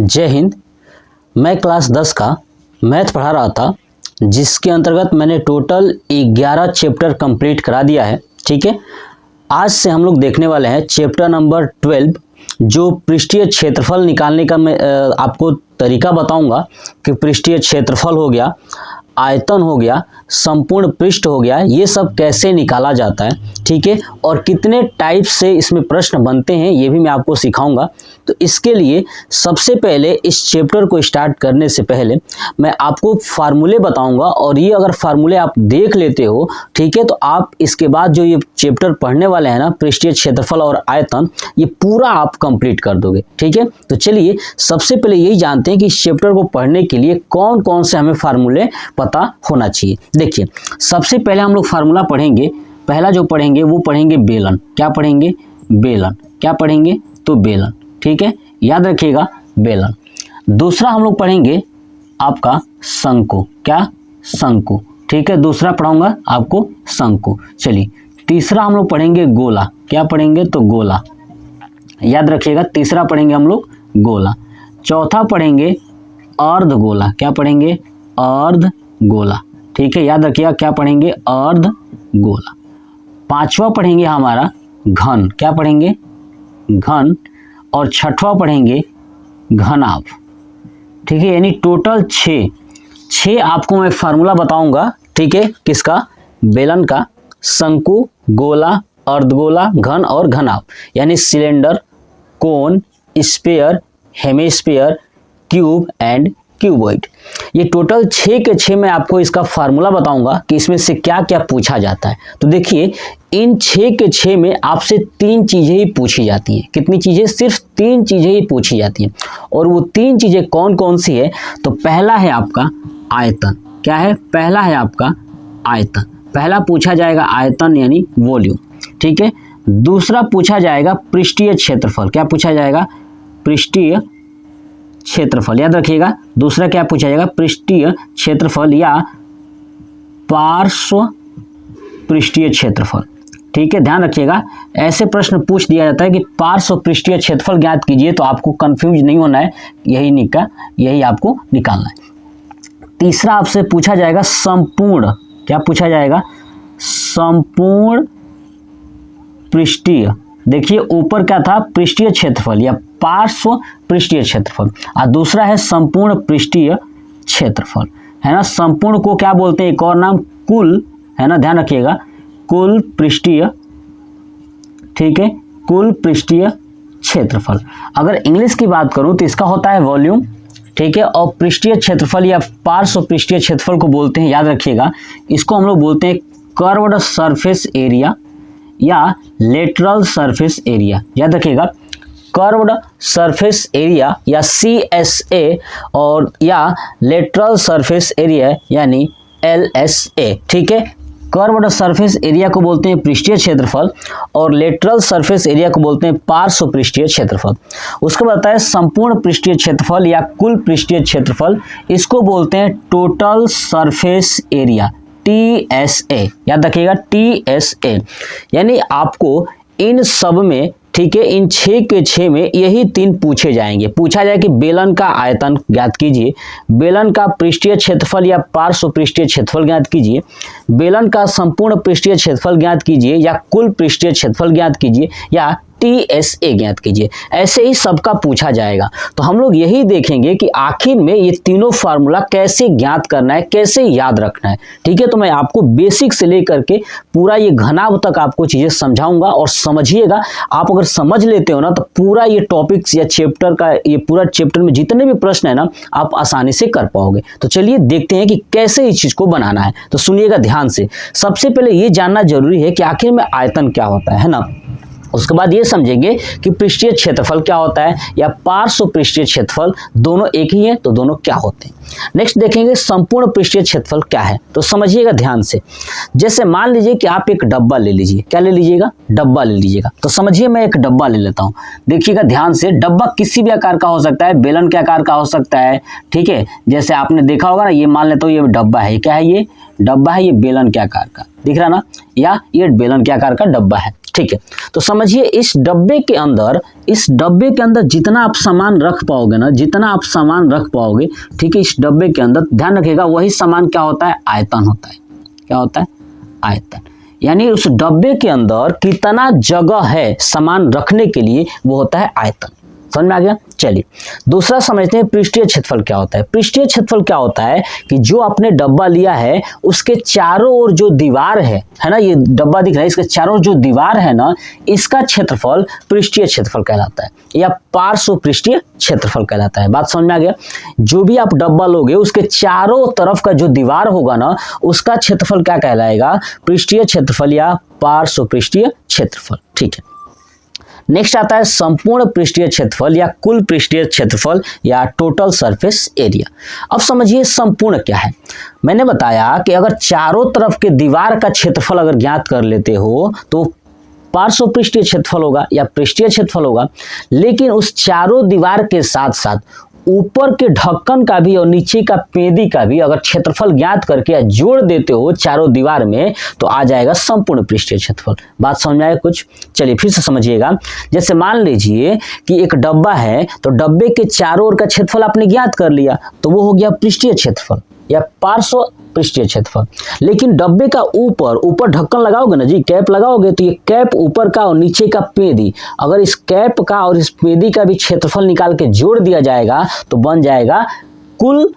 जय हिंद। मैं क्लास 10 का मैथ पढ़ा रहा था, जिसके अंतर्गत मैंने टोटल 11 चैप्टर कंप्लीट करा दिया है। ठीक है, आज से हम लोग देखने वाले हैं चैप्टर नंबर 12, जो पृष्ठीय क्षेत्रफल निकालने का मैं आपको तरीका बताऊंगा कि पृष्ठीय क्षेत्रफल हो गया, आयतन हो गया, संपूर्ण पृष्ठ हो गया, ये सब कैसे निकाला जाता है। ठीक है, और कितने टाइप से इसमें प्रश्न बनते हैं ये भी मैं आपको सिखाऊंगा। तो इसके लिए सबसे पहले इस चैप्टर को स्टार्ट करने से पहले मैं आपको फार्मूले बताऊंगा, और ये अगर फार्मूले आप देख लेते हो, ठीक है, तो आप इसके बाद जो ये चैप्टर पढ़ने वाले हैं ना, पृष्ठीय क्षेत्रफल और आयतन, ये पूरा आप कंप्लीट कर दोगे। ठीक है, तो चलिए सबसे पहले यही जानते हैं कि इस चैप्टर को पढ़ने के लिए कौन कौन से हमें फार्मूले पता होना चाहिए। देखिए, सबसे पहले हम लोग फार्मूला पढ़ेंगे। पहला जो पढ़ेंगे वो पढ़ेंगे बेलन। क्या पढ़ेंगे? बेलन। क्या पढ़ेंगे? तो बेलन। ठीक है, याद रखिएगा, बेलन। दूसरा हम लोग पढ़ेंगे आपका शंकु। क्या? शंकु। ठीक है, दूसरा पढ़ाऊंगा आपको शंकु। चलिए, तीसरा हम लोग पढ़ेंगे गोला। क्या पढ़ेंगे? तो गोला। याद रखिएगा, तीसरा पढ़ेंगे हम लोग गोला। चौथा पढ़ेंगे अर्धगोला। क्या पढ़ेंगे? अर्धगोला। ठीक है, याद रखिएगा, क्या पढ़ेंगे? अर्धगोला। पांचवा पढ़ेंगे हमारा घन। क्या पढ़ेंगे? घन। और छठवां पढ़ेंगे घनाभ। ठीक है, यानी टोटल 6 आपको मैं फार्मूला बताऊंगा। ठीक है, किसका? बेलन का, शंकु, गोला, अर्धगोला, घन और घनाभ। यानी cylinder, cone, sphere, hemisphere, cube and cuboid. ये टोटल 6 के 6 मैं आपको इसका फार्मूला बताऊंगा कि इसमें से क्या क्या पूछा जाता है। तो देखिए, इन 6 के 6 में आपसे 3 चीजें ही पूछी जाती है। कितनी चीजें? सिर्फ 3 चीजें ही पूछी जाती हैं। और वो 3 चीजें कौन कौन सी है? तो पहला है आपका आयतन। क्या है? पहला है आपका आयतन। पहला पूछा जाएगा आयतन यानी वॉल्यूम। ठीक है, दूसरा पूछा जाएगा पृष्ठीय क्षेत्रफल। क्या पूछा जाएगा? पृष्ठीय क्षेत्रफल। याद रखिएगा, दूसरा क्या पूछा जाएगा? पृष्ठीय क्षेत्रफल या पार्श्व पृष्ठीय क्षेत्रफल। ठीक है, ध्यान रखिएगा, ऐसे प्रश्न पूछ दिया जाता है कि पार्श्व पृष्ठीय क्षेत्रफल ज्ञात कीजिए, तो आपको कंफ्यूज नहीं होना है, यही आपको निकालना है। तीसरा आपसे पूछा जाएगा संपूर्ण। क्या पूछा जाएगा? संपूर्ण पृष्ठीय। देखिए, ऊपर क्या था? पृष्ठीय क्षेत्रफल या पार्श्व पृष्ठीय क्षेत्रफल, और दूसरा है संपूर्ण पृष्ठीय क्षेत्रफल, है ना। संपूर्ण को क्या बोलते हैं? एक और नाम कुल, है ना, ध्यान रखिएगा, कुल पृष्ठीय। ठीक है, कुल पृष्ठीय क्षेत्रफल। अगर इंग्लिश की बात करूं तो इसका होता है वॉल्यूम। ठीक है, और पृष्ठीय क्षेत्रफल या पार्श्व पृष्ठीय क्षेत्रफल को बोलते हैं, याद रखिएगा, इसको हम लोग बोलते हैं कर्व्ड सरफेस एरिया या लेटरल सरफेस एरिया। याद रखिएगा, कर्व्ड सरफेस एरिया या CSA और या लेटरल सरफेस एरिया यानी LSA। ठीक है, कर्व्ड सरफेस एरिया को बोलते हैं पृष्ठीय क्षेत्रफल और लेटरल सरफेस एरिया को बोलते हैं पार्श्व पृष्ठीय क्षेत्रफल। उसके बाद आता है संपूर्ण पृष्ठीय क्षेत्रफल या कुल पृष्ठीय क्षेत्रफल, इसको बोलते हैं टोटल सरफेस एरिया, TSA। याद रखिएगा, TSA। यानी आपको इन सब में, ठीक है, इन 6 के 6 में यही 3 पूछे जाएंगे। पूछा जाए कि बेलन का आयतन ज्ञात कीजिए, बेलन का पृष्ठीय क्षेत्रफल या पार्श्व पृष्ठीय क्षेत्रफल ज्ञात कीजिए, बेलन का संपूर्ण पृष्ठीय क्षेत्रफल ज्ञात कीजिए या कुल पृष्ठीय क्षेत्रफल ज्ञात कीजिए या TSA ज्ञात कीजिए। ऐसे ही सबका पूछा जाएगा। तो हम लोग यही देखेंगे कि आखिर में ये तीनों फार्मूला कैसे ज्ञात करना है, कैसे याद रखना है। ठीक है, तो मैं आपको बेसिक से लेकर के पूरा ये घनाभ तक आपको चीजें समझाऊंगा, और समझिएगा, आप अगर समझ लेते हो ना, तो पूरा ये टॉपिक्स या चैप्टर का, ये पूरा चैप्टर में जितने भी प्रश्न है ना, आप आसानी से कर पाओगे। तो चलिए देखते हैं कि कैसे इस चीज को बनाना है। तो सुनिएगा ध्यान से। सबसे पहले ये जानना जरूरी है कि आखिर में आयतन क्या होता है ना। उसके बाद ये समझेंगे कि पृष्ठीय क्षेत्रफल क्या होता है या पार्श्व पृष्ठीय क्षेत्रफल, दोनों एक ही है, तो दोनों क्या होते हैं। नेक्स्ट देखेंगे संपूर्ण पृष्ठीय क्षेत्रफल क्या है। तो समझिएगा ध्यान से। जैसे मान लीजिए कि आप एक डब्बा ले लीजिए। क्या ले लीजिएगा? डब्बा ले लीजिएगा। तो समझिए, मैं एक डब्बा ले लेता हूँ। देखिएगा ध्यान से, डब्बा किसी भी आकार का हो सकता है, बेलन के आकार का हो सकता है। ठीक है, जैसे आपने देखा होगा ना, ये मान लेता हूँ ये डब्बा है। क्या है? ये डब्बा है, ये बेलन के आकार का दिख रहा ना, या ये बेलन के आकार का डब्बा है, ठीक है। तो समझिए इस डब्बे के अंदर जितना आप सामान रख पाओगे ना, जितना आप सामान रख पाओगे, ठीक है, इस डब्बे के अंदर ध्यान रखिएगा वही सामान क्या होता है, आयतन होता है। क्या होता है, आयतन। यानी उस डब्बे के अंदर कितना जगह है सामान रखने के लिए, वो होता है आयतन। समझ में आ गया। चलिए दूसरा समझते हैं पृष्ठीय क्षेत्रफल क्या होता है। पृष्ठीय क्षेत्रफल क्या होता है कि जो आपने डब्बा लिया है उसके चारों ओर जो दीवार है ना, ये डब्बा दिख रहा है, इसके चारों ओर जो दीवार है ना, इसका क्षेत्रफल पृष्ठीय क्षेत्रफल कहलाता है या पार्श्व पृष्ठीय क्षेत्रफल कहलाता है। बात समझ में आ गया। जो भी आप डब्बा लोगे उसके चारों तरफ का जो दीवार होगा ना, उसका क्षेत्रफल क्या कहलाएगा, पृष्ठीय क्षेत्रफल या पार्श्व पृष्ठीय क्षेत्रफल, ठीक है। नेक्स्ट आता है संपूर्ण पृष्ठीय क्षेत्रफल या कुल पृष्ठीय क्षेत्रफल या टोटल सरफेस एरिया। अब समझिए संपूर्ण क्या है। मैंने बताया कि अगर चारों तरफ के दीवार का क्षेत्रफल अगर ज्ञात कर लेते हो तो पार्श्व पृष्ठीय क्षेत्रफल होगा या पृष्ठीय क्षेत्रफल होगा, लेकिन उस चारों दीवार के साथ साथ ऊपर के ढक्कन का भी और नीचे का पेदी का भी अगर क्षेत्रफल ज्ञात करके या जोड़ देते हो चारों दीवार में, तो आ जाएगा संपूर्ण पृष्ठीय क्षेत्रफल। बात समझ में आए कुछ। चलिए फिर से समझिएगा। जैसे मान लीजिए कि एक डब्बा है, तो डब्बे के चारों ओर का क्षेत्रफल आपने ज्ञात कर लिया, तो वो हो गया पृष्ठीय क्षेत्रफल या पार्श्व पृष्ठीय क्षेत्रफल। लेकिन डब्बे का ऊपर ढक्कन लगाओगे ना जी, कैप लगाओगे, तो ये कैप ऊपर का और नीचे का पेदी, अगर इस कैप का और इस पेदी का भी क्षेत्रफल निकाल के जोड़ दिया जाएगा तो बन जाएगा कुल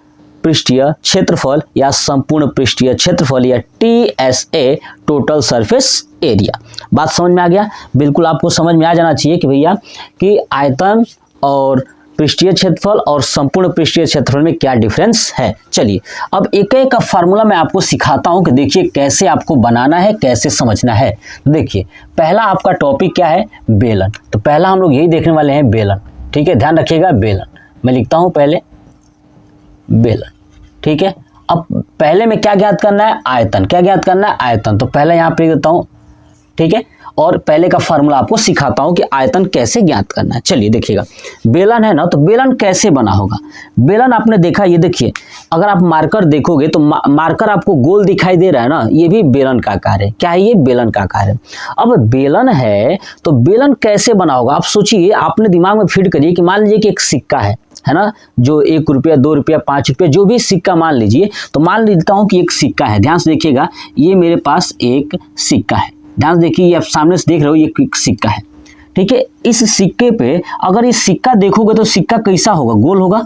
पृष्ठीय क्षेत्रफल या संपूर्ण पृष्ठीय क्षेत्रफल या TSA, टोटल सरफेस एरिया। बात समझ में आ गया। बिल्कुल आपको समझ में आ जाना चाहिए कि भैया कि आयतन और पृष्ठीय क्षेत्रफल और संपूर्ण पृष्ठीय क्षेत्रफल में क्या डिफरेंस है। चलिए अब एक एक का फार्मूला मैं आपको सिखाता हूं कि देखिए कैसे आपको बनाना है, कैसे समझना है। देखिए पहला आपका टॉपिक क्या है, बेलन। तो पहला हम लोग यही देखने वाले हैं, बेलन, ठीक है। ध्यान रखिएगा बेलन, मैं लिखता हूं पहले बेलन, ठीक है। अब पहले में क्या ज्ञात करना है, आयतन। क्या ज्ञात करना है, आयतन। तो पहले यहां पे लिख देता हूं, ठीक है। और पहले का फार्मूला आपको सिखाता हूं कि आयतन कैसे ज्ञात करना है। चलिए देखिएगा, बेलन है ना, तो बेलन कैसे बना होगा। बेलन आपने देखा, ये देखिए, अगर आप मार्कर देखोगे तो मार्कर आपको गोल दिखाई दे रहा है ना, ये भी बेलन का आकार है। क्या है ये, बेलन का आकार है। अब बेलन है तो बेलन कैसे बना होगा, आप सोचिए, आपने दिमाग में फीड करिए कि मान लीजिए कि एक सिक्का है ना, जो 1 रुपया 2 रुपया 5 रुपया जो भी सिक्का मान लीजिए, तो मान लेता हूं कि एक सिक्का है। ध्यान से देखिएगा, ये मेरे पास एक सिक्का है। ध्यान से देखिए, ये आप सामने से देख रहे हो, ये एक सिक्का है, ठीक है। इस सिक्के पे अगर ये सिक्का देखोगे तो सिक्का कैसा होगा, गोल होगा।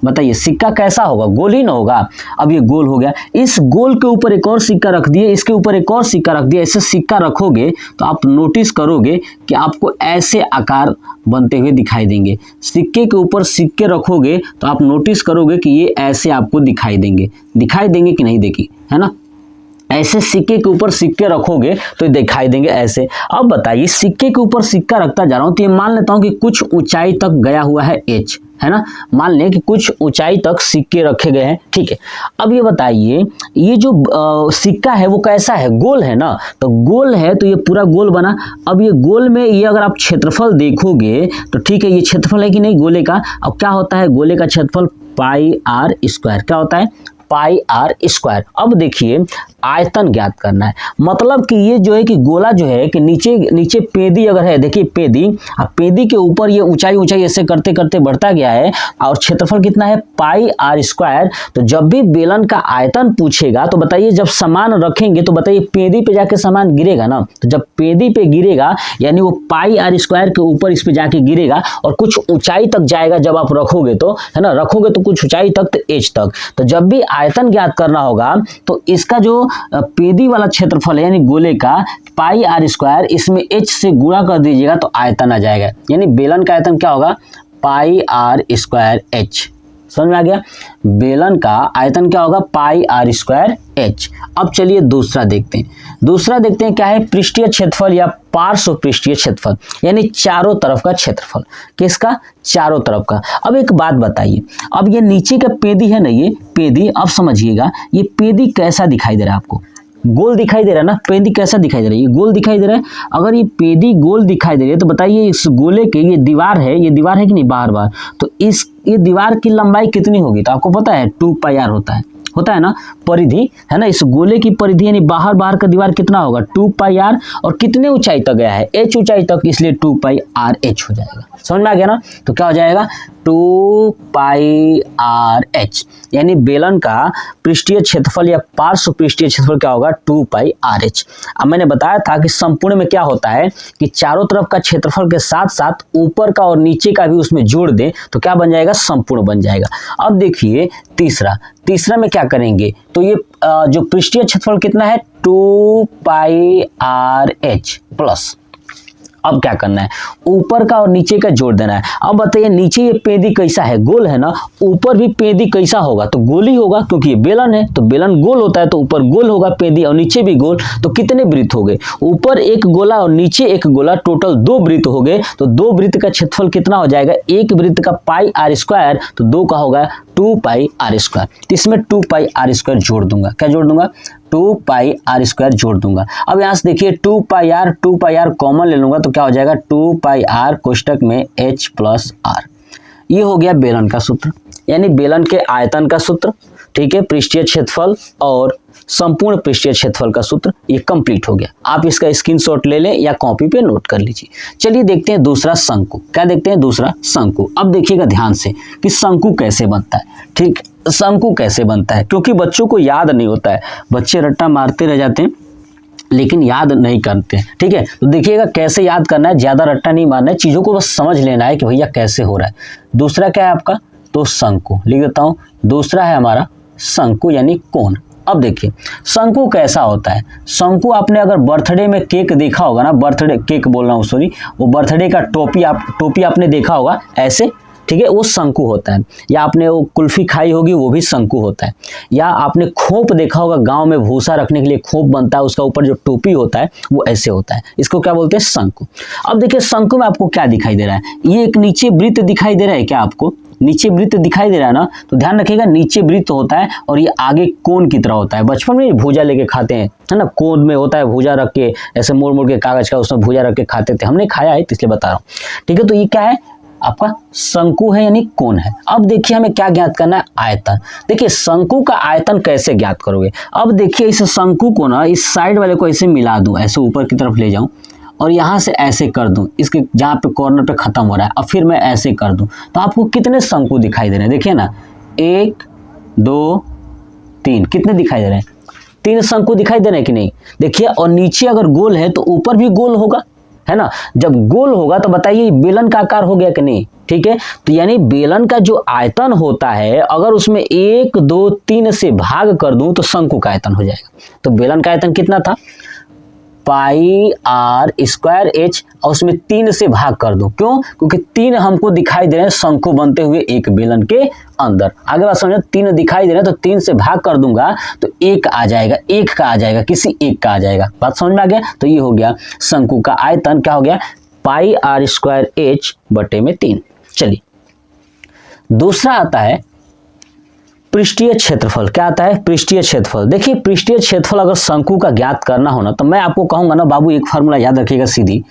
बताइए सिक्का कैसा होगा, गोल ही ना होगा। अब ये गोल हो गया, इस गोल के ऊपर एक और सिक्का रख दिए, इसके ऊपर एक और सिक्का रख दिया, ऐसे सिक्का रखोगे तो आप नोटिस करोगे कि आपको ऐसे आकार बनते हुए दिखाई देंगे। सिक्के के ऊपर सिक्के रखोगे तो आप नोटिस करोगे कि ये ऐसे आपको दिखाई देंगे कि नहीं, देखिए, है ना। ऐसे सिक्के के ऊपर सिक्के रखोगे तो दिखाई देंगे ऐसे। अब बताइए सिक्के के ऊपर सिक्का रखता जा रहा हूं, तो ये मान लेता हूं कि कुछ ऊंचाई तक गया हुआ है H, है ना। मान लें कि कुछ ऊंचाई तक सिक्के रखे गए हैं, ठीक है। अब ये बताइए, ये जो सिक्का है वो कैसा है, गोल है ना। तो गोल है तो ये पूरा गोल बना। अब ये गोल में ये अगर आप क्षेत्रफल देखोगे तो ठीक है, ये क्षेत्रफल है कि नहीं गोले का। अब क्या होता है, गोले का क्षेत्रफल पाई r स्क्वायर। क्या होता है, पाई r स्क्वायर। अब देखिए आयतन ज्ञात करना है, मतलब कि ये जो है कि गोला जो है कि नीचे पेदी अगर है, देखिए पेदी, अब पेदी के ऊपर ये ऊंचाई ऐसे करते करते बढ़ता गया है और क्षेत्रफल कितना है, पाई r स्क्वायर। तो जब भी बेलन का आयतन पूछेगा तो बताइए, जब सामान रखेंगे तो बताइए पेदी पे जाके सामान गिरेगा ना। तो जब पेदी पे गिरेगा यानी वो पाई r स्क्वायर के ऊपर इस पे जाके गिरेगा और कुछ ऊंचाई तक जाएगा जब आप रखोगे तो, है ना, रखोगे तो कुछ ऊंचाई तक, तो H तक। तो जब भी आयतन ज्ञात करना होगा तो इसका जो पेदी वाला क्षेत्रफल है यानी गोले का पाई r स्क्वायर, इसमें H से गुणा कर दीजिएगा तो आयतन आ जाएगा। यानी बेलन का आयतन क्या होगा, पाई r स्क्वायर H। समझ में आ गया, बेलन का आयतन क्या होगा, पाई r स्क्वायर H। अब चलिए दूसरा देखते हैं क्या है, पृष्ठीय क्षेत्रफल या पार्श्व पृष्ठीय क्षेत्रफल, यानी चारों तरफ का क्षेत्रफल। किसका, चारों तरफ का। अब एक बात बताइए, अब ये नीचे का पेदी है ना, ये पेदी, अब समझिएगा ये पेदी कैसा दिखाई दे रहा है आपको, गोल दिखाई दे रहा है ना। पेदी कैसा दिखाई दे रहा है, ये गोल दिखाई दे रहा है। अगर ये पेदी गोल दिखाई दे रही है तो बताइए इस गोले के ये दीवार है कि नहीं बार, तो ये दीवार की लंबाई कितनी होगी, तो आपको पता है 2 पाई r होता है ना, परिधि है ना, इस गोले की परिधि यानी बाहर बाहर का दीवार कितना होगा 2πr, और कितने ऊंचाई तक गया है h ऊंचाई तक, इसलिए 2πrh हो जाएगा। समझ में आ गया ना, तो क्या हो जाएगा 2πrh, यानी बेलन का पृष्ठीय क्षेत्रफल या पार्श्व पृष्ठीय क्षेत्रफल क्या होगा 2πrh। अब मैंने बताया था कि संपूर्ण में क्या होता है कि चारों तरफ का क्षेत्रफल के साथ साथ ऊपर का और नीचे का भी उसमें जोड़ दें तो क्या बन जाएगा, संपूर्ण बन जाएगा। अब देखिए तीसरा में क्या करेंगे, तो ये जो पृष्ठीय क्षेत्रफल कितना है 2πrh प्लस, अब क्या करना है, ऊपर का और नीचे का जोड़ देना है। अब बताइए नीचे ये पेदी कैसा है, गोल है ना, ऊपर भी पेदी कैसा होगा, तो गोल ही होगा, क्योंकि ये बेलन है तो बेलन गोल होता है, तो ऊपर गोल होगा पेदी और नीचे भी गोल। तो कितने वृत्त हो गए, ऊपर एक गोला और नीचे एक गोला, टोटल 2 वृत्त हो गए। तो 2 वृत्त का क्षेत्रफल कितना हो जाएगा, एक वृत्त का πr², तो 2 का होगा 2πr²। तो इसमें 2πr² जोड़ दूंगा, क्या जोड़ दूंगा 2πr² जोड़ दूंगा। अब यहाँ से देखिए 2πr कॉमन ले लूंगा तो क्या हो जाएगा 2πr कोष्टक में h प्लस r। ये हो गया बेलन का सूत्र, यानी बेलन के आयतन का सूत्र, ठीक है, पृष्ठीय क्षेत्रफल और संपूर्ण पृष्ठीय क्षेत्रफल का सूत्र, ये कंप्लीट हो गया। आप इसका स्क्रीनशॉट ले लें या कॉपी पे नोट कर लीजिए। चलिए देखते हैं दूसरा शंकु, क्या देखते हैं दूसरा शंकु। अब देखिएगा ध्यान से कि शंकु कैसे बनता है, ठीक, शंकु कैसे बनता है, क्योंकि बच्चों को याद नहीं होता है, बच्चे रट्टा मारते रह जाते हैं लेकिन याद नहीं करते, ठीक है। तो देखिएगा कैसे याद करना है, ज़्यादा रट्टा नहीं मारना है, चीज़ों को बस समझ लेना है कि भैया कैसे हो रहा है। दूसरा क्या है आपका, तो शंकु, लिख देता हूँ। दूसरा है हमारा शंकु यानी कोण। अब देखिए शंकु कैसा होता है, शंकु आपने अगर बर्थडे में केक देखा होगा ना, बर्थडे केक बोल रहा हूँ सॉरी, वो बर्थडे का टोपी आपने देखा होगा ऐसे, ठीक है, वो शंकु होता है। या आपने वो कुल्फी खाई होगी, वो भी शंकु होता है। या आपने खोप देखा होगा, गांव में भूसा रखने के लिए खोप बनता है, उसका ऊपर जो टोपी होता है वो ऐसे होता है, इसको क्या बोलते हैं शंकु। अब देखिए शंकु में आपको क्या दिखाई दे रहा है, ये एक नीचे वृत्त दिखाई दे रहा है, क्या आपको नीचे वृत्त दिखाई दे रहा है ना, तो ध्यान रखिएगा नीचे वृत्त होता है और ये आगे कोन की तरह होता है। बचपन में भूजा लेके खाते हैं, है ना, कोन में होता है भूजा रख के, ऐसे मोड़ मोड़ के कागज का उसमें भूजा रख के खाते थे, हमने खाया है इसलिए बता रहा हूँ, ठीक है। तो ये क्या है आपका शंकु है यानी कोण है। अब देखिए हमें क्या ज्ञात करना है, आयतन। देखिए शंकु का आयतन कैसे ज्ञात करोगे, अब देखिए इस शंकु को ना इस साइड वाले को ऐसे मिला दूं, ऐसे ऊपर की तरफ ले जाऊं और यहाँ से ऐसे कर दूं, इसके जहाँ पे कॉर्नर पे खत्म हो रहा है, अब फिर मैं ऐसे कर दूं, तो आपको कितने शंकु दिखाई दे रहे हैं, देखिए ना 1 2 3, कितने दिखाई दे रहे हैं, 3 शंकु दिखाई दे रहे हैं कि नहीं। देखिए और नीचे अगर गोल है तो ऊपर भी गोल होगा, है ना, जब गोल होगा तो बताइए बेलन का आकार हो गया कि नहीं, ठीक है। तो यानी बेलन का जो आयतन होता है अगर उसमें 1 2 3 से भाग कर दूं तो शंकु का आयतन हो जाएगा। तो बेलन का आयतन कितना था πr²h और उसमें 3 से भाग कर दूं, क्यों, क्योंकि 3 हमको दिखाई दे रहे हैं शंकु बनते हुए एक बेलन के अंदर। आगे बात समझो, 3 दिखाई दे रहे हैं तो 3 से भाग कर दूंगा तो 1 आ जाएगा, 1 का आ जाएगा, किसी एक का आ जाएगा। बात समझ में आ गया। तो ये हो गया शंकु का आयतन, क्या हो गया πr²h बटे में 3। चलिए दूसरा आता है पृष्ठीय क्षेत्रफल। क्या आता है पृष्ठीय क्षेत्रफल। देखिए पृष्ठीय क्षेत्रफल अगर शंकु का ज्ञात करना हो ना तो मैं आपको कहूंगा ना बाबू एक फार्मूला याद रखिएगा सीधी,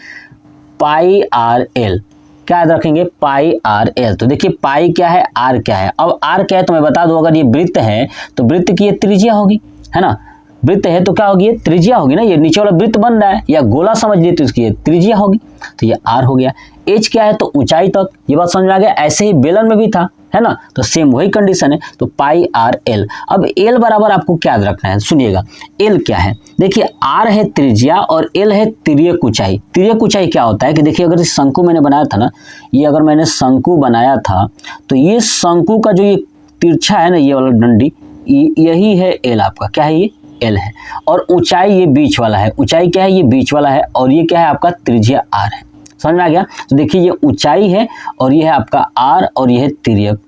πrl। क्या याद रखेंगे πrl। तो देखिए पाई क्या है, r क्या है। अब r क्या है तो मैं बता दूं, अगर ये वृत्त है तो वृत्त की ये त्रिज्या होगी, है ना, वृत्त है तो क्या होगी, ये त्रिज्या होगी ना, ये नीचे वाला वृत्त बन रहा है या गोला समझ लिए तो इसकी ये त्रिज्या होगी, तो ये r हो गया। h क्या है तो ऊंचाई तक, ये बात समझ में आ गया। ऐसे ही बेलन में भी था, है ना, तो सेम वही कंडीशन है, तो πrl। अब l बराबर आपको क्या याद रखना है, सुनिएगा l क्या है। देखिए r है त्रिज्या और l है तिर्यक ऊंचाई। तिर्यक ऊंचाई क्या होता है कि देखिए अगर इस शंकु मैंने बनाया था ना, ये अगर मैंने शंकु बनाया था तो ये शंकु का जो ये तिरछा है ना, ये वाला डंडी, यही है l आपका, क्या है ये l है। और ऊंचाई ये बीच वाला है, ऊंचाई क्या है ये बीच वाला है, और ये क्या है आपका त्रिज्या r है। समझ में आ गया। तो देखिए ये ऊंचाई है और ये है आपका r और ये है तिर्यक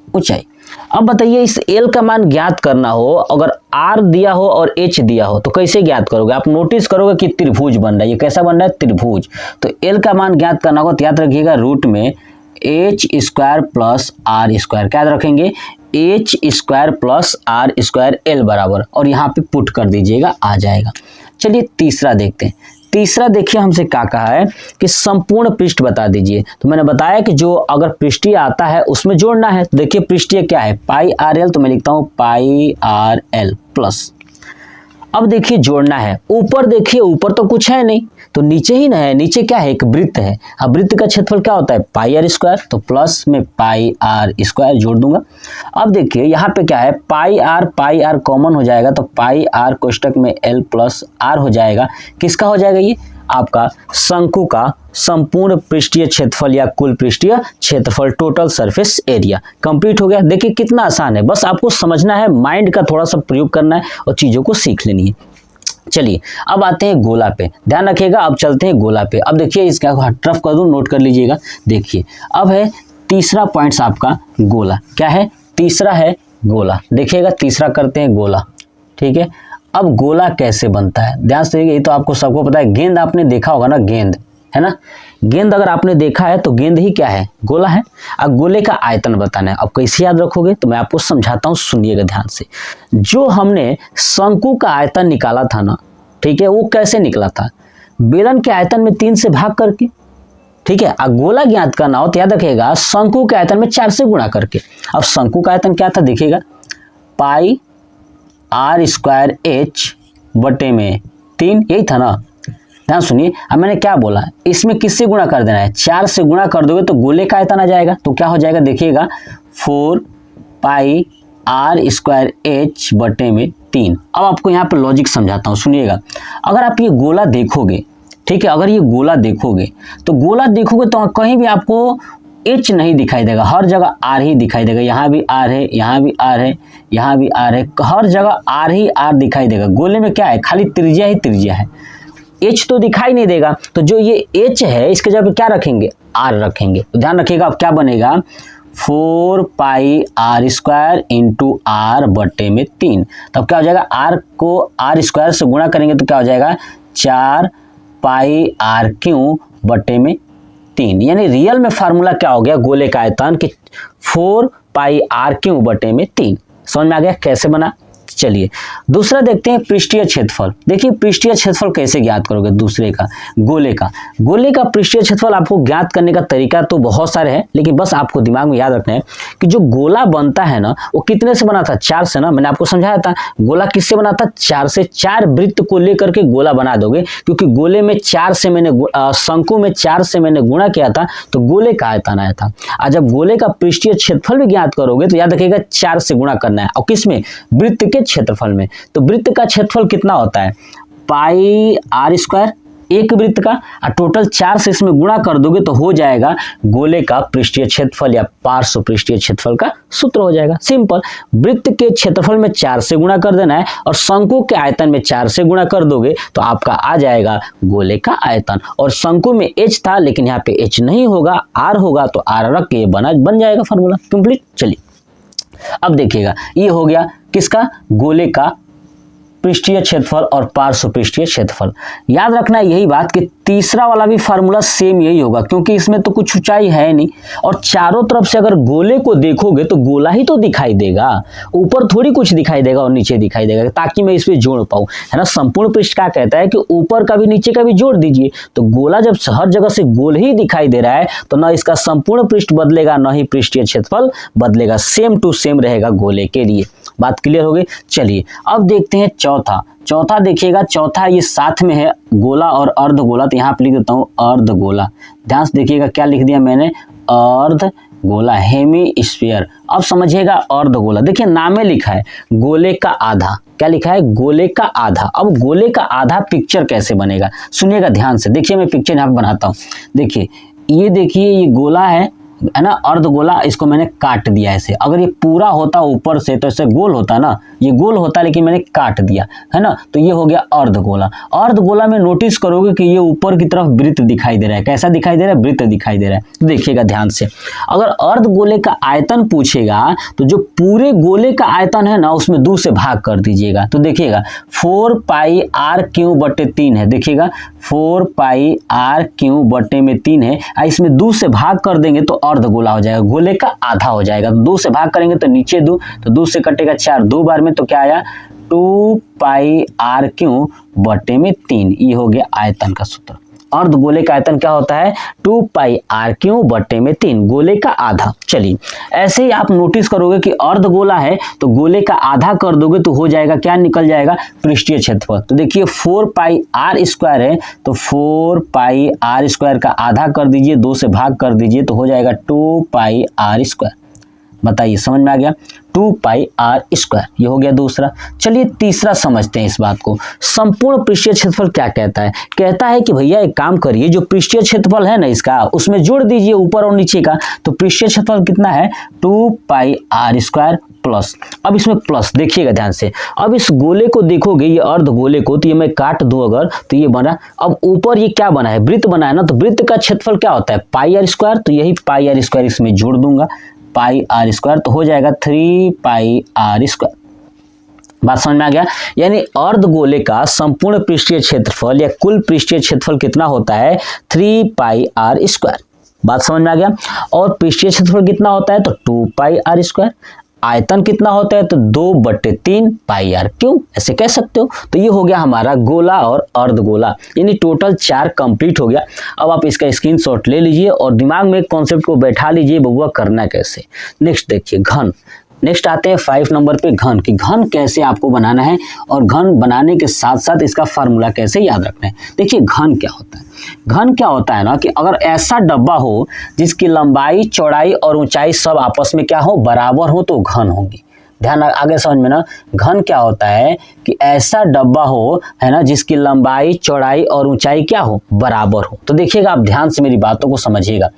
ऊंचाई। अब बताइए इस l का मान ज्ञात करना हो, अगर r दिया हो और h दिया हो तो कैसे ज्ञात करोगे। आप नोटिस करोगे कि त्रिभुज बन रहा है, ये कैसा बन रहा है त्रिभुज। तो l का मान ज्ञात करना हो तो याद रखिएगा रूट में h² प्लस r²। क्या याद रखेंगे h² प्लस r² l बराबर, और यहाँ पे पुट कर दीजिएगा, आ जाएगा। चलिए तीसरा देखते हैं। तीसरा देखिए हमसे क्या कहा है कि संपूर्ण पृष्ठ बता दीजिए। तो मैंने बताया कि जो अगर पृष्ठीय आता है उसमें जोड़ना है। तो देखिए पृष्ठीय क्या है, पाई आर एल, तो मैं लिखता हूं पाई आर एल प्लस। अब देखिए जोड़ना है, ऊपर देखिए ऊपर तो कुछ है नहीं, तो नीचे ही ना है, नीचे क्या है, एक वृत्त है। अब वृत्त का क्षेत्रफल क्या होता है, पाई आर स्क्वायर, तो प्लस में पाई आर स्क्वायर जोड़ दूंगा। अब देखिए यहाँ पे क्या है, पाई आर कॉमन हो जाएगा, तो पाई आर कोष्टक में एल प्लस आर हो जाएगा। किसका हो जाएगा, ये आपका शंकु का संपूर्ण पृष्ठीय क्षेत्रफल या कुल पृष्ठीय क्षेत्रफल, टोटल सरफेस एरिया कंप्लीट हो गया। देखिए कितना आसान है, बस आपको समझना है, माइंड का थोड़ा सा प्रयोग करना है और चीजों को सीख लेनी है। चलिए अब आते हैं गोला पे, ध्यान रखिएगा। अब चलते हैं गोला पे। अब देखिए इसका टफ कर दूं, नोट कर लीजिएगा। देखिए अब है तीसरा पॉइंट्स आपका गोला, क्या है, तीसरा है गोला। देखिएगा तीसरा करते हैं गोला, ठीक है। अब गोला कैसे बनता है, ध्यान से, ये तो आपको सबको पता है। गेंद आपने देखा होगा ना, गेंद है ना, गेंद अगर आपने देखा है तो गेंद ही क्या है, गोला है। अब गोले का आयतन बताना है। अब कैसे याद रखोगे, तो मैं आपको समझाता हूँ, सुनिएगा ध्यान से। जो हमने शंकु का आयतन निकाला था ना, ठीक है, वो कैसे निकला था, बेलन के आयतन में 3 से भाग करके, ठीक है। अब गोला ज्ञात करना हो तो याद रखिएगा शंकु के आयतन में 4 से गुणा करके। अब शंकु का आयतन क्या था, देखिएगा पाई आर स्क्वायर एच बटे में 3, यही था ना। ध्यान सुनिए, अब मैंने क्या बोला, इसमें किससे गुणा कर देना है, 4 से गुणा कर दोगे तो गोले का आयतन आ जाएगा। तो क्या हो जाएगा, देखिएगा 4 पाई आर स्क्वायर एच बटे में 3। अब आपको यहाँ पे लॉजिक समझाता हूँ, सुनिएगा। अगर आप ये गोला देखोगे, ठीक है, अगर ये गोला देखोगे तो गोला देखोगे तो कहीं भी आपको एच नहीं दिखाई देगा, हर जगह आर ही दिखाई देगा। यहाँ भी आर है, यहाँ भी आर है, यहाँ भी आर है, हर जगह आर ही आर दिखाई देगा। गोले में क्या है, खाली त्रिज्या ही त्रिज्या है, एच तो दिखाई नहीं देगा। तो जो ये एच है इसके जगह पे क्या रखेंगे, आर रखेंगे। तो ध्यान रखिएगा, अब क्या बनेगा, 4 पाई आर स्क्वायर इंटू आर बटे में 3। तब क्या हो जाएगा, आर को आर स्क्वायर से गुणा करेंगे तो क्या हो जाएगा, 4 पाई आर क्यू बटे में 3। यानी रियल में फार्मूला क्या हो गया, गोले का आयतन कि 4 पाई आर क्यू बटे में 3। समझ में आ गया कैसे बना। चलिए दूसरा देखते हैं पृष्ठीय क्षेत्रफल। देखिए पृष्ठीय क्षेत्रफल कैसे ज्ञात करोगे, दूसरे का गोले का पृष्ठीय क्षेत्रफल आपको ज्ञात करने का तरीका तो बहुत सारे हैं, लेकिन बस आपको दिमाग में याद रखना है कि जो गोला बनता है ना वो कितने से बना था, 4 से ना। मैंने आपको समझाया था गोला किससे बना था, 4 से। 4 वृत्त को लेकर के गोला बना दोगे, क्योंकि गोले में 4 से मैंने शंकु में 4 से मैंने गुणा किया था तो गोले का आयतन आया था। और जब गोले का पृष्ठीय क्षेत्रफल भी ज्ञात करोगे तो याद रखिएगा 4 से गुणा करना है। और किसमें, वृत्त के क्षेत्रफल में। तो वृत्त का क्षेत्रफल कितना होता है, पाई आर स्क्वायर, एक वृत्त का, और टोटल 4 से इसमें गुणा कर दोगे तो हो जाएगा गोले का पृष्ठीय क्षेत्रफल या पार्श्व पृष्ठीय क्षेत्रफल का सूत्र हो जाएगा। सिंपल, वृत्त के क्षेत्रफल में 4 से गुणा कर देना है और शंकु के आयतन में 4 से गुणा कर दोगे तो आपका आ जाएगा गोले का आयतन। और शंकु में एच था लेकिन यहाँ पे एच नहीं होगा, आर होगा, तो आर रख के बन जाएगा फार्मूला कंप्लीट। चलिए अब देखिएगा, ये हो गया किसका, गोले का पृष्ठीय क्षेत्रफल और पार्श्व पृष्ठीय क्षेत्रफल। याद रखना यही बात कि तीसरा वाला भी फार्मूला सेम यही होगा, क्योंकि इसमें तो कुछ ऊंचाई है नहीं और चारों तरफ से अगर गोले को देखोगे तो गोला ही तो दिखाई देगा, ऊपर थोड़ी कुछ दिखाई देगा और नीचे दिखाई देगा, ताकि मैं इस पे जोड़ पाऊं, है ना। संपूर्ण पृष्ठ क्या कहता है कि ऊपर का भी नीचे का भी जोड़ दीजिए। तो गोला जब हर जगह से गोल ही दिखाई दे रहा है तो ना इसका संपूर्ण पृष्ठ बदलेगा, ना ही पृष्ठीय क्षेत्रफल बदलेगा, सेम टू सेम रहेगा गोले के लिए। बात क्लियर हो गई। चलिए अब देखते हैं चौथा देखिएगा, चौथा ये साथ में है गोला और अर्ध गोला, तो यहाँ पे लिख देता हूँ अर्ध गोला। ध्यान से देखिएगा क्या लिख दिया मैंने, अर्ध गोला, हेमी स्फीयर। अब समझिएगा अर्ध गोला, देखिए नाम में लिखा है गोले का आधा, क्या लिखा है, गोले का आधा। अब गोले का आधा पिक्चर कैसे बनेगा, सुनिएगा ध्यान से। देखिए मैं पिक्चर यहाँ पे बनाता हूँ, देखिए ये गोला है ना, अर्ध गोला, इसको मैंने काट दिया ऐसे। अगर ये पूरा होता ऊपर से तो ऐसे गोल होता ना, ये गोल होता लेकिन मैंने काट दिया, है ना। तो ये हो गया अर्ध गोला। अर्ध गोला में नोटिस करोगे कि ये ऊपर की तरफ वृत्त दिखाई दे रहा है। कैसा दिखाई दे रहा है, वृत्त दिखाई दे रहा है। तो देखिएगा ध्यान से, अगर अर्ध गोले का आयतन पूछेगा तो जो पूरे गोले का आयतन है ना उसमें 2 से भाग कर दीजिएगा। तो देखिएगा 4 पाई आर क्यू बटे 3 है, देखिएगा 4 पाई आर क्यू बटे में 3 है, इसमें 2 से भाग कर देंगे तो अर्ध गोला हो जाएगा, गोले का आधा हो जाएगा। तो 2 से भाग करेंगे तो नीचे 2, तो 2 से कटेगा 4, 2 बार में, तो क्या आया 2 पाई आर क्यू बटे में 3, ये हो गया आयतन का सूत्र। अर्धगोले का आयतन क्या होता है 2 पाई आर क्यू बटे में 3, गोले का आधा। चलिए ऐसे ही आप नोटिस करोगे कि अर्धगोला है तो गोले का आधा कर दोगे तो हो जाएगा, क्या निकल जाएगा, पृष्ठीय क्षेत्रफल। तो देखिए 4 पाई आर स्क्वायर है तो 4 पाई आर स्क्वायर का आधा कर दीजिए, 2 से भाग कर दीजिए तो हो जाएगा 2 पाई आर स्क्वायर। बताइए समझ में आ गया, 2 पाई आर स्क्वायर, ये हो गया दूसरा। चलिए तीसरा समझते हैं इस बात को। संपूर्ण पृष्ठीय क्षेत्रफल क्या कहता है, कहता है कि भैया एक काम करिए, जो पृष्ठीय क्षेत्रफल है ना इसका, उसमें जोड़ दीजिए ऊपर और नीचे का, तो पृष्ठीय क्षेत्रफल कितना है 2 पाई आर स्क्वायर प्लस, अब इसमें प्लस देखिएगा ध्यान से, अब इस गोले को देखोगे, ये अर्ध गोले को, तो ये मैं काट दूं अगर तो ये बना, अब ऊपर ये क्या बना है, वृत्त बना है ना, तो वृत्त का क्षेत्रफल क्या होता है पाई आर स्क्वायर, तो यही पाई आर स्क्वायर इसमें जोड़ दूंगा, पाई आर स्क्वायर, तो हो जाएगा 3 पाई आर स्क्वायर। बात समझ में आ गया, यानी अर्धगोले का संपूर्ण पृष्ठीय क्षेत्रफल या कुल पृष्ठीय क्षेत्रफल कितना होता है 3 पाई आर स्क्वायर। बात समझ में आ गया। और पृष्ठीय क्षेत्रफल कितना होता है तो 2 पाई आर स्क्वायर। आयतन कितना होता है तो 2/3 पाई आर क्यूब, ऐसे कह सकते हो। तो ये हो गया हमारा गोला और अर्धगोला, यानी टोटल 4 कंप्लीट हो गया। अब आप इसका स्क्रीनशॉट ले लीजिए और दिमाग में कॉन्सेप्ट को बैठा लीजिए, बबुआ करना कैसे। नेक्स्ट देखिए घन। नेक्स्ट आते हैं 5 नंबर पे घन, कि घन कैसे आपको बनाना है और घन बनाने के साथ साथ इसका फार्मूला कैसे याद रखना है। देखिए घन क्या होता है, घन क्या होता है ना कि अगर ऐसा डब्बा हो जिसकी लंबाई चौड़ाई और ऊंचाई सब आपस में क्या हो बराबर हो तो घन होगी। ध्यान आगे समझ में ना, घन क्या होता है कि ऐसा डब्बा हो है ना जिसकी लंबाई चौड़ाई और ऊंचाई क्या हो बराबर हो। तो देखिएगा आप ध्यान से मेरी बातों को समझिएगा।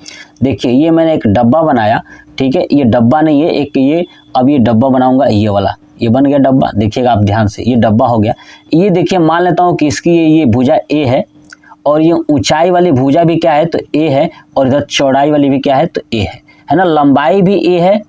देखिए ये मैंने एक डब्बा बनाया, ठीक है, ये डब्बा नहीं है एक, ये अब ये डब्बा बनाऊंगा, ये वाला ये बन गया डब्बा। देखिएगा आप ध्यान से, ये डब्बा हो गया। ये देखिए मान लेता हूँ कि इसकी ये भुजा ए है और ये ऊंचाई वाली भुजा भी क्या है तो ए है, और इधर चौड़ाई वाली भी क्या है तो ए है ना। लंबाई भी ए है,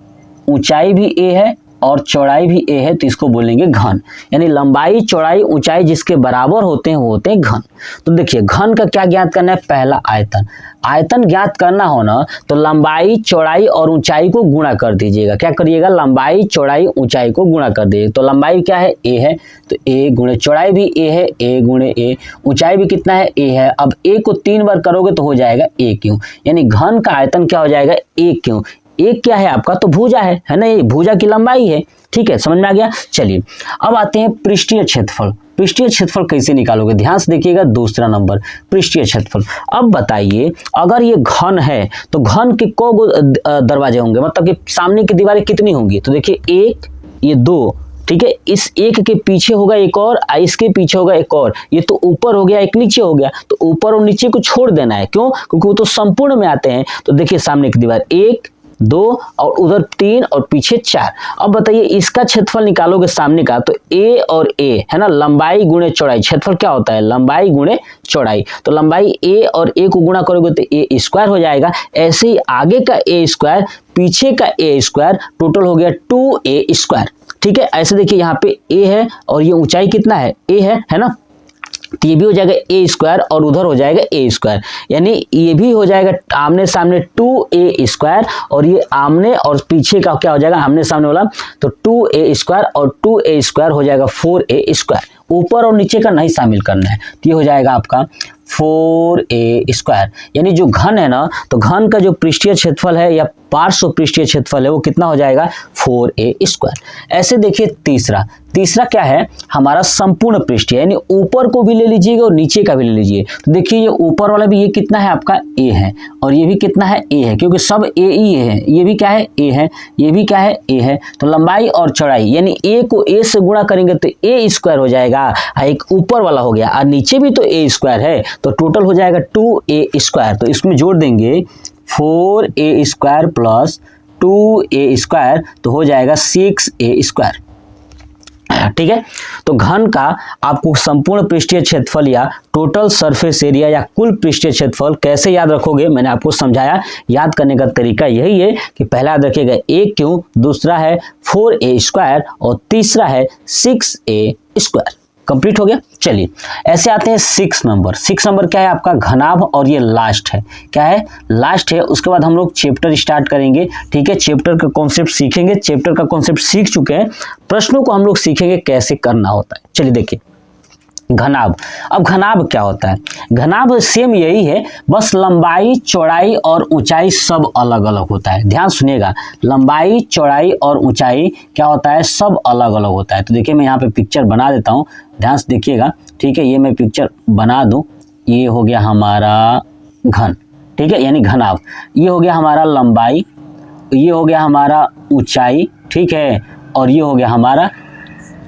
ऊंचाई भी ए है और चौड़ाई भी ए है, तो इसको बोलेंगे घन। यानी लंबाई चौड़ाई ऊंचाई जिसके बराबर होते हैं वो होते हैं घन। तो देखिए घन का क्या ज्ञात करना है, पहला आयतन। आयतन ज्ञात करना हो ना तो लंबाई चौड़ाई और ऊंचाई को गुणा कर दीजिएगा। क्या करिएगा, लंबाई चौड़ाई ऊंचाई को गुणा कर दीजिएगा। तो लंबाई क्या है ए है तो ए गुणे चौड़ाई भी ए है, ए गुणे ए, ऊंचाई भी कितना है ए है। अब ए को 3 बार करोगे तो हो जाएगा ए क्यू, यानी घन का आयतन क्या हो जाएगा ए क्यू। एक क्या है आपका तो भुजा है ना, ये भुजा की लंबाई है। ठीक है, समझ में आ गया। चलिए अब आते हैं पृष्ठीय क्षेत्रफल। पृष्ठीय क्षेत्रफल कैसे निकालोगे, ध्यान से देखिएगा, दूसरा नंबर पृष्ठीय क्षेत्रफल। अब बताइए अगर ये घन है तो घन के को दरवाजे होंगे, मतलब कि सामने की दीवारें कितनी होंगी। तो देखिए 1 ये 2, ठीक है, इस एक के पीछे होगा एक और, इसके पीछे होगा एक और, ये तो ऊपर हो गया एक नीचे हो गया। तो ऊपर और नीचे को छोड़ देना है, क्यों, क्योंकि वो तो संपूर्ण में आते हैं। तो देखिए सामने की दीवार 1 2 और उधर 3 और पीछे 4। अब बताइए इसका क्षेत्रफल निकालोगे सामने का, तो ए और ए है ना, लंबाई गुणे चौड़ाई। क्षेत्रफल क्या होता है लंबाई गुणे चौड़ाई, तो लंबाई ए और ए को गुणा करोगे तो ए स्क्वायर हो जाएगा। ऐसे ही आगे का ए स्क्वायर पीछे का ए स्क्वायर, टोटल हो गया 2a स्क्वायर। ठीक है, ऐसे देखिए यहाँ पे ए है और ये ऊंचाई कितना है ए है ना, तो ये भी हो जाएगा ए स्क्वायर और उधर हो जाएगा ए स्क्वायर, यानी ये भी हो जाएगा आमने सामने 2a स्क्वायर, और ये आमने और पीछे का क्या हो जाएगा आमने सामने वाला, तो 2a स्क्वायर और 2a स्क्वायर हो जाएगा 4a स्क्वायर। ऊपर और नीचे का नहीं शामिल करना है, तो ये हो जाएगा आपका 4a स्क्वायर। यानी जो घन है ना, तो घन का जो पृष्ठीय क्षेत्रफल है या पार्श्व पृष्ठीय क्षेत्रफल है वो कितना हो जाएगा 4a स्क्वायर। ऐसे देखिए तीसरा क्या है हमारा संपूर्ण पृष्ठीय, यानी ऊपर को भी ले लीजिएगा और नीचे का भी ले लीजिए। तो देखिए ये ऊपर वाला भी ये कितना है आपका a है, और ये भी कितना है a है, क्योंकि सब a ही है। ये भी क्या है a है, ये भी क्या है a है। तो लंबाई और चौड़ाई यानी a को a से गुणा करेंगे तो a स्क्वायर हो जाएगा, एक ऊपर वाला हो गया और नीचे भी तो a स्क्वायर है, तो टोटल हो जाएगा 2a स्क्वायर। तो इसमें जोड़ देंगे 4a square plus 2a square, तो हो जाएगा 6a स्क्वायर। ठीक है, तो घन का आपको संपूर्ण पृष्ठीय क्षेत्रफल या टोटल सरफेस एरिया या कुल पृष्ठीय क्षेत्रफल कैसे याद रखोगे, मैंने आपको समझाया। याद करने का तरीका यही है कि पहला याद रखिएगा a क्यूब, दूसरा है 4a स्क्वायर और तीसरा है 6a स्क्वायर। कंप्लीट हो गया। चलिए ऐसे आते हैं 6 नंबर। 6 नंबर क्या है आपका? घनाभ, और ये लास्ट है। क्या है? लास्ट है। उसके बाद हम लोग चैप्टर स्टार्ट करेंगे, ठीक है। चैप्टर का कॉन्सेप्ट सीखेंगे, चैप्टर का कॉन्सेप्ट सीख चुके हैं, प्रश्नों को हम लोग सीखेंगे कैसे करना होता है। चलिए देखिए घनाभ। अब घनाभ क्या होता है? घनाभ सेम यही है, बस लंबाई, चौड़ाई और ऊंचाई सब अलग अलग होता है। ध्यान सुनिएगा, लंबाई, चौड़ाई और ऊंचाई क्या होता है? सब अलग अलग होता है। तो देखिए मैं यहाँ पे पिक्चर बना देता हूँ, ध्यान से देखिएगा, ठीक है। ये मैं पिक्चर बना दूं, ये हो गया हमारा घन, ठीक है, यानी घनाभ। ये हो गया हमारा लंबाई, ये हो गया हमारा ऊंचाई, ठीक है, और ये हो गया हमारा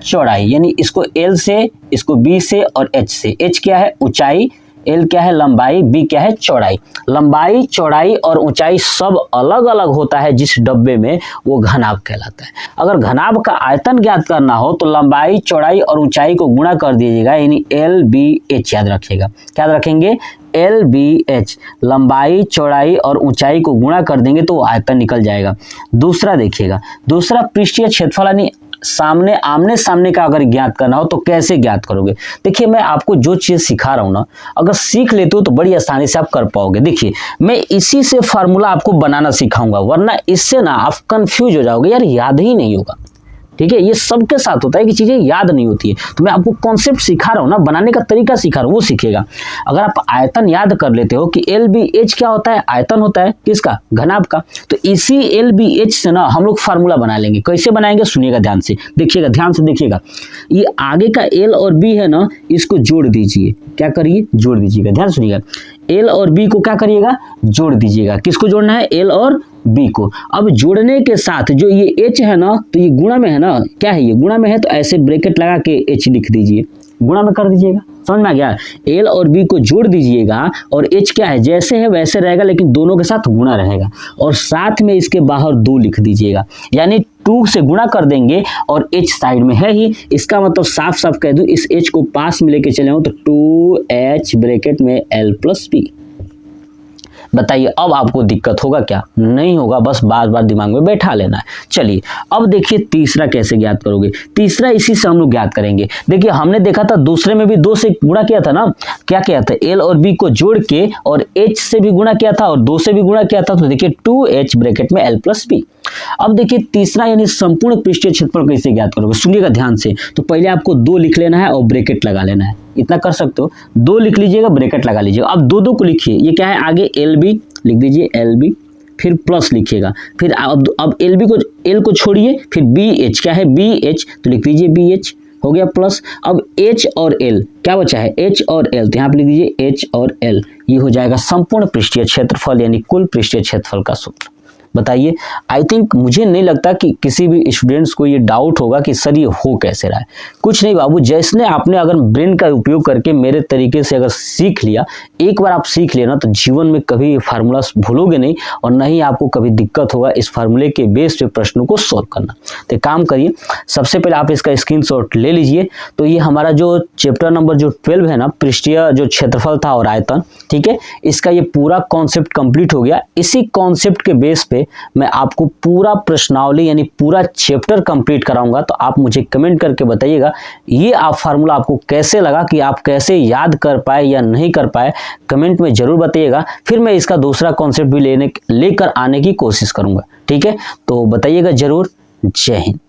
चौड़ाई। यानी इसको L से, इसको B से और H से। H क्या है? ऊंचाई, L क्या है? लंबाई, B क्या है? चौड़ाई। लंबाई, चौड़ाई और ऊंचाई सब अलग अलग होता है जिस डब्बे में, वो घनाभ कहलाता है। अगर घनाभ का आयतन ज्ञात करना हो तो लंबाई, चौड़ाई और ऊंचाई को गुणा कर दीजिएगा, यानी LBH याद रखिएगा। क्या याद रखेंगे? LBH। लंबाई, चौड़ाई और ऊंचाई को गुणा कर देंगे तो वो आयतन निकल जाएगा। दूसरा देखिएगा, दूसरा पृष्ठीय क्षेत्रफल, यानी सामने आमने सामने का अगर ज्ञात करना हो तो कैसे ज्ञात करोगे? देखिए मैं आपको जो चीज सिखा रहा हूं ना, अगर सीख लेते हो तो बड़ी आसानी से आप कर पाओगे। देखिए मैं इसी से फार्मूला आपको बनाना सिखाऊंगा, वरना इससे ना आप कंफ्यूज हो जाओगे, यार याद ही नहीं होगा, ठीक है। ये सबके साथ होता है कि चीजें याद नहीं होती है। तो मैं आपको कॉन्सेप्ट सिखा रहा हूँ ना, बनाने का तरीका सिखा रहा हूँ, वो सीखेगा। अगर आप आयतन याद कर लेते हो कि LBH क्या होता है? आयतन होता है किसका? घनाभ का। तो इसी LBH से ना हम लोग फार्मूला बना लेंगे। कैसे बनाएंगे? सुनिएगा ध्यान से, देखिएगा, ध्यान से देखिएगा। ये आगे का L और B है ना, इसको जोड़ दीजिए। क्या करिए? जोड़ दीजिएगा। ध्यान सुनिएगा, L और B को क्या करिएगा? जोड़ दीजिएगा। किसको जोड़ना है? L और B को। अब जोड़ने के साथ जो ये H है ना, तो ये गुणा में है ना, क्या है? ये गुणा में है, तो ऐसे ब्रैकेट लगा के H लिख दीजिए, गुणा में कर दीजिएगा। समझ में आ गया? L और B को जोड़ दीजिएगा, और H क्या है? जैसे है वैसे रहेगा, लेकिन दोनों के साथ गुणा रहेगा, और साथ में इसके बाहर 2 लिख दीजिएगा, यानी 2 से गुणा कर देंगे, और H साइड में है ही। इसका मतलब साफ साफ कह दूं, इस H को पास में लेके चले हो तो 2H ब्रैकेट में L प्लस B। बताइए अब आपको दिक्कत होगा क्या? नहीं होगा, बस बार बार दिमाग में बैठा लेना है। चलिए अब देखिए तीसरा कैसे ज्ञात करोगे। तीसरा इसी से हम लोग ज्ञात करेंगे। देखिए हमने देखा था दूसरे में भी 2 से गुणा किया था ना, क्या किया था? L और B को जोड़ के, और H से भी गुणा किया था, और 2 से भी गुणा किया था, तो देखिए 2H ब्रैकेट में L प्लस B। अब देखिए तीसरा यानी संपूर्ण पृष्ठीय क्षेत्रफल कैसे ज्ञात करोगे? सुनिएगा ध्यान से। तो पहले आपको 2 लिख लेना है और ब्रैकेट लगा लेना है, इतना कर सकते हो। 2 लिख लीजिएगा, ब्रैकेट लगा लीजिएगा। अब 2 को लिखिए, ये क्या है? आगे LB लिख दीजिए, LB, फिर प्लस लिखिएगा, फिर अब LB को, L को छोड़िए, फिर BH, क्या है? BH, तो लिख दीजिए BH, हो गया प्लस। अब H और L, क्या बचा है? H और L, तो यहाँ पे लिख दीजिए H और L। ये हो जाएगा संपूर्ण पृष्ठीय क्षेत्रफल, यानी कुल पृष्ठीय क्षेत्रफल का सूत्र। बताइए, आई थिंक, मुझे नहीं लगता कि किसी भी स्टूडेंट्स को ये डाउट होगा कि सर ये हो कैसे रहा है। कुछ नहीं बाबू, जैसे आपने अगर ब्रेन का उपयोग करके मेरे तरीके से अगर सीख लिया, एक बार आप सीख लिया ना, तो जीवन में कभी फार्मूला भूलोगे नहीं, और न ही आपको कभी दिक्कत होगा इस फार्मूले के बेस पे प्रश्नों को सॉल्व करना। तो काम करिए, सबसे पहले आप इसका स्क्रीनशॉट ले लीजिए। तो ये हमारा जो चैप्टर नंबर जो 12 है ना, पृष्ठीय जो क्षेत्रफल था और आयतन, ठीक है, इसका ये पूरा कॉन्सेप्ट कंप्लीट हो गया। इसी कॉन्सेप्ट के बेस पे मैं आपको पूरा प्रश्नावली यानी पूरा चैप्टर कंप्लीट कराऊंगा। तो आप मुझे कमेंट करके बताइएगा ये आप फार्मूला आपको कैसे लगा, कि आप कैसे याद कर पाए या नहीं कर पाए, कमेंट में जरूर बताइएगा। फिर मैं इसका दूसरा कॉन्सेप्ट भी लेकर आने की कोशिश करूंगा, ठीक है। तो बताइएगा जरूर। जय हिंद।